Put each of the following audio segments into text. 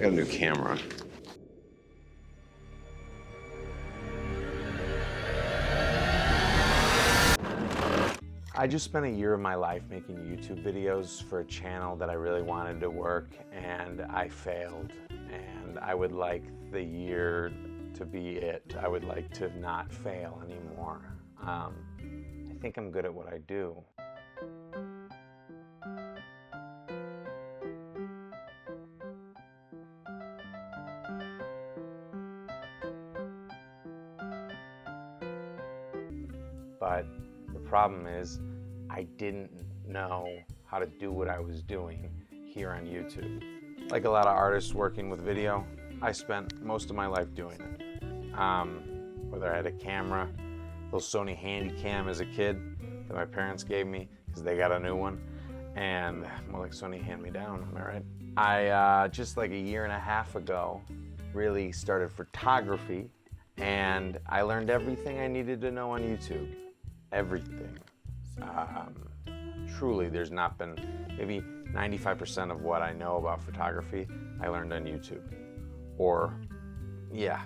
got a new camera. I just spent a year of my life making YouTube videos for a channel that I really wanted to work, and I failed. And I would like the year to be it. I would like to not fail anymore. I think I'm good at what I do. But the problem is, I didn't know how to do what I was doing here on YouTube. Like a lot of artists working with video, I spent most of my life doing it. Whether I had a camera, little Sony Handycam as a kid that my parents gave me because they got a new one, and more like Sony hand-me-down, am I right? I just like a year and a half ago really started photography, and I learned everything I needed to know on YouTube. Everything. Truly, there's not been, maybe 95% of what I know about photography, I learned on YouTube. Or, yeah.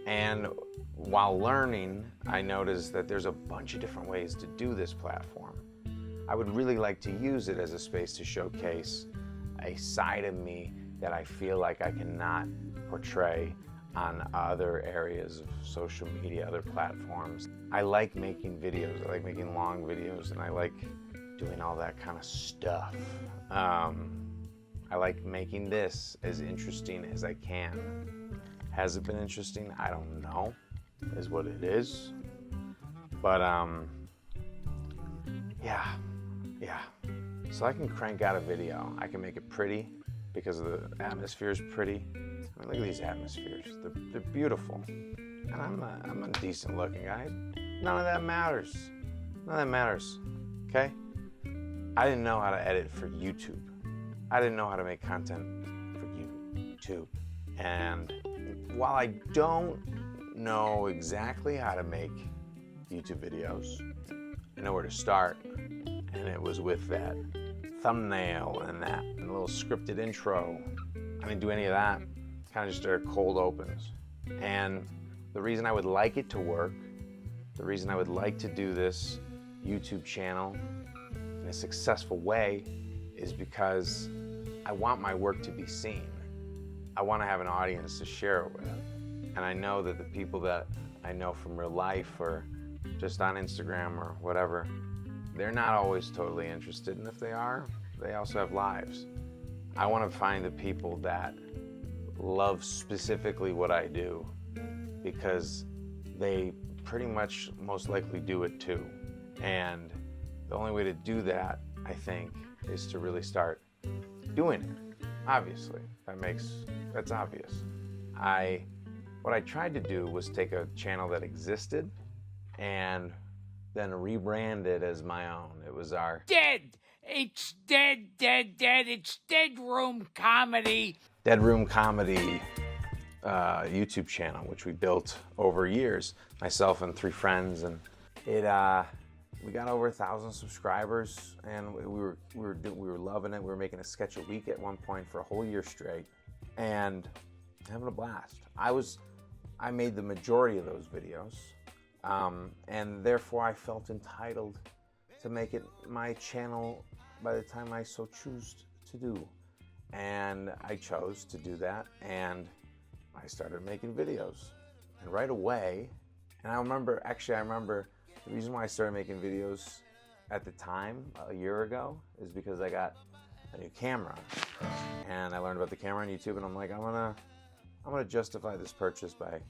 And while learning, I noticed that there's a bunch of different ways to do this platform. I would really like to use it as a space to showcase a side of me that I feel like I cannot portray on other areas of social media, other platforms. I like making videos, I like making long videos, and I like doing all that kind of stuff. I like making this as interesting as I can. Has it been interesting? I don't know, is what it is. But yeah. So I can crank out a video. I can make it pretty because the atmosphere is pretty. I mean, look at these atmospheres. They're beautiful. And I'm a decent looking guy. None of that matters. None of that matters. Okay? I didn't know how to edit for YouTube. I didn't know how to make content for YouTube. And while I don't know exactly how to make YouTube videos, I know where to start. And it was with that thumbnail and a little scripted intro. I didn't do any of that. Kind of just started cold opens. And the reason I would like it to work, the reason I would like to do this YouTube channel in a successful way is because I want my work to be seen. I want to have an audience to share it with. And I know that the people that I know from real life or just on Instagram or whatever, they're not always totally interested. And if they are, they also have lives. I want to find the people that love specifically what I do because they pretty much most likely do it too. And the only way to do that, I think, is to really start doing it. Obviously, that's obvious. What I tried to do was take a channel that existed and then rebrand it as my own. It was our Dead! It's dead. It's Dead Room Comedy. Dead Room Comedy YouTube channel, which we built over years, myself and 3 friends, and we got over 1,000 subscribers, and we were loving it. We were making a sketch a week at one point for a whole year straight, and having a blast. I made the majority of those videos, and therefore I felt entitled to make it my channel by the time I so choose to do. And I chose to do that, and I started making videos. And right away, and I remember the reason why I started making videos at the time, a year ago, is because I got a new camera. And I learned about the camera on YouTube, and I'm like, I'm gonna justify this purchase by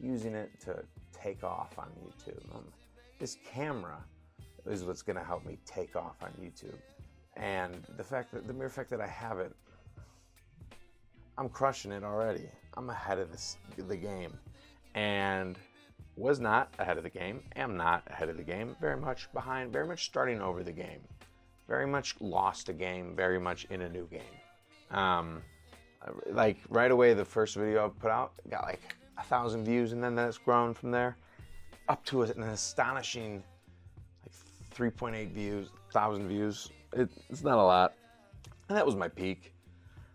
using it to take off on YouTube. This camera is what's gonna help me take off on YouTube. And the mere fact that I have it, I'm crushing it already. I'm ahead of the game. And was not ahead of the game, am not ahead of the game, very much behind, very much starting over the game. Very much lost a game, very much in a new game. Like right away, the first video I put out got like 1,000 views, and then that's grown from there up to an astonishing like 3.8 views, 1,000 views. It's not a lot. And that was my peak.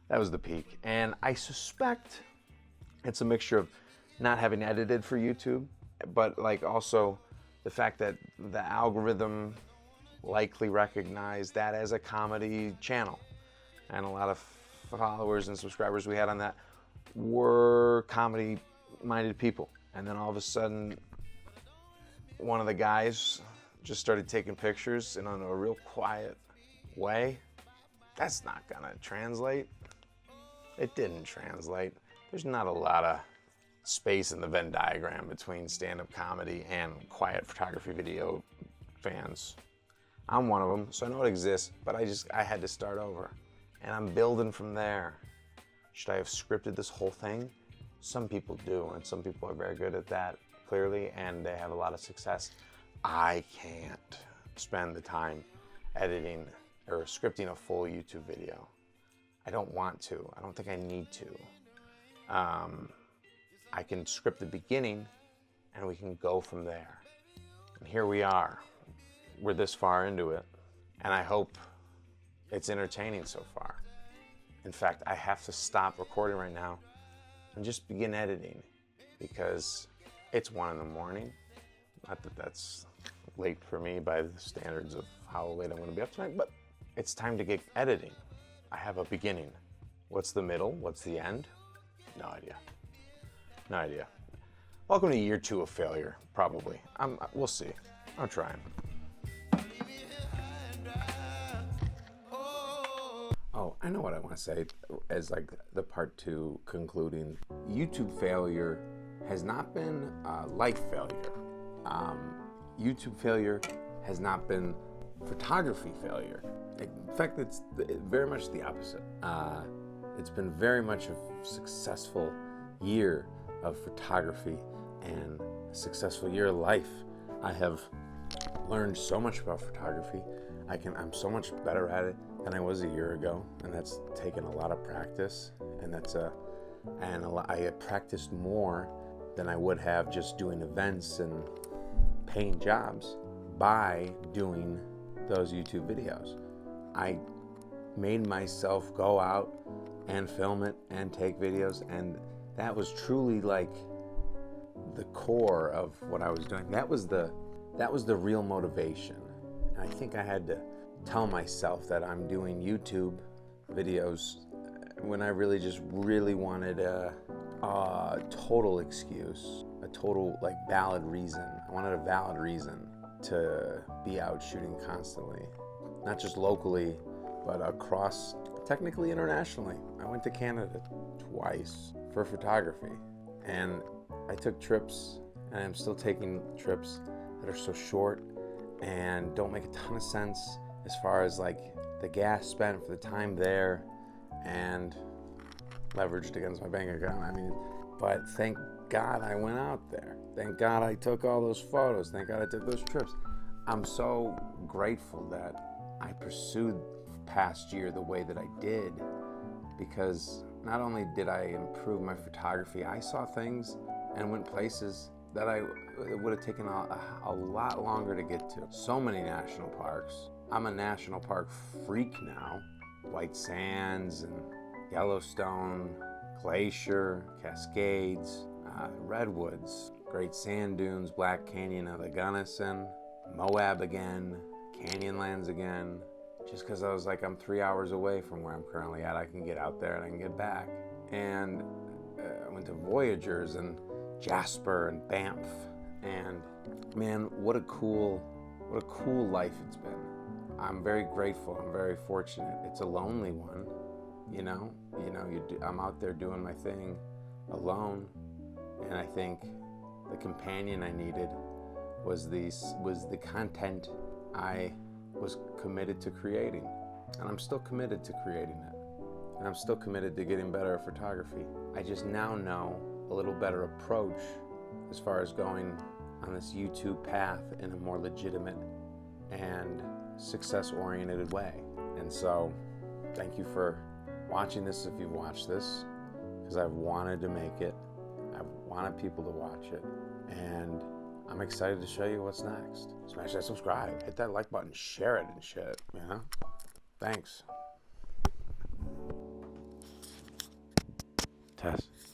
That was the peak. And I suspect it's a mixture of not having edited for YouTube, but like also the fact that the algorithm likely recognized that as a comedy channel. And a lot of followers and subscribers we had on that were comedy-minded people. And then all of a sudden, one of the guys just started taking pictures in a real quiet way. That's not gonna translate. It didn't translate. There's not a lot of space in the Venn diagram between stand-up comedy and quiet photography video fans. I'm one of them, so I know it exists, but I had to start over. And I'm building from there. Should I have scripted this whole thing? Some people do, and some people are very good at that, clearly, and they have a lot of success. I can't spend the time editing or scripting a full YouTube video. I don't want to. I don't think I need to. I can script the beginning, and we can go from there. And here we are. We're this far into it, and I hope it's entertaining so far. In fact, I have to stop recording right now and just begin editing because it's 1 a.m. Not that that's late for me by the standards of how late I'm going to be up tonight, but it's time to get editing. I have a beginning. What's the middle? What's the end? No idea. No idea. Welcome to year 2 of failure, probably. We'll see. I'm trying. Oh, I know what I want to say as like the part 2 concluding. YouTube failure has not been life failure. YouTube failure has not been photography failure. In fact, it's very much the opposite. It's been very much a successful year of photography and a successful year of life. I have learned so much about photography. I'm so much better at it than I was a year ago, and that's taken a lot of practice. And I have practiced more than I would have just doing events and paying jobs by doing those YouTube videos. I made myself go out and film it and take videos, and that was truly like the core of what I was doing. That was the real motivation. And I think I had to tell myself that I'm doing YouTube videos when I really wanted a total excuse, a total like valid reason. I wanted a valid reason to be out shooting constantly, not just locally, but across, technically internationally. I went to Canada twice for photography, and I took trips, and I'm still taking trips that are so short and don't make a ton of sense as far as like the gas spent for the time there and leveraged against my bank account. I mean, but thank God I went out there. Thank God I took all those photos. Thank God I took those trips. I'm so grateful that I pursued past year the way that I did, because not only did I improve my photography, I saw things and went places that it would have taken a lot longer to get to. So many national parks. I'm a national park freak now. White Sands and Yellowstone, Glacier, Cascades, Redwoods, Great Sand Dunes, Black Canyon of the Gunnison, Moab again, Canyonlands again. Just because I was like, I'm 3 hours away from where I'm currently at. I can get out there and I can get back. And I went to Voyagers and Jasper and Banff. And man, what a cool life it's been. I'm very grateful. I'm very fortunate. It's a lonely one, you know. I'm out there doing my thing alone, and I think the companion I needed was the content I was committed to creating, and I'm still committed to creating it, and I'm still committed to getting better at photography. I just now know a little better approach as far as going on this YouTube path in a more legitimate and success-oriented way. And so thank you for watching this if you've watched this, because I've wanted to make it. I've wanted people to watch it, and I'm excited to show you what's next. Smash that subscribe, hit that like button, share it and shit, you know? Thanks. Tess.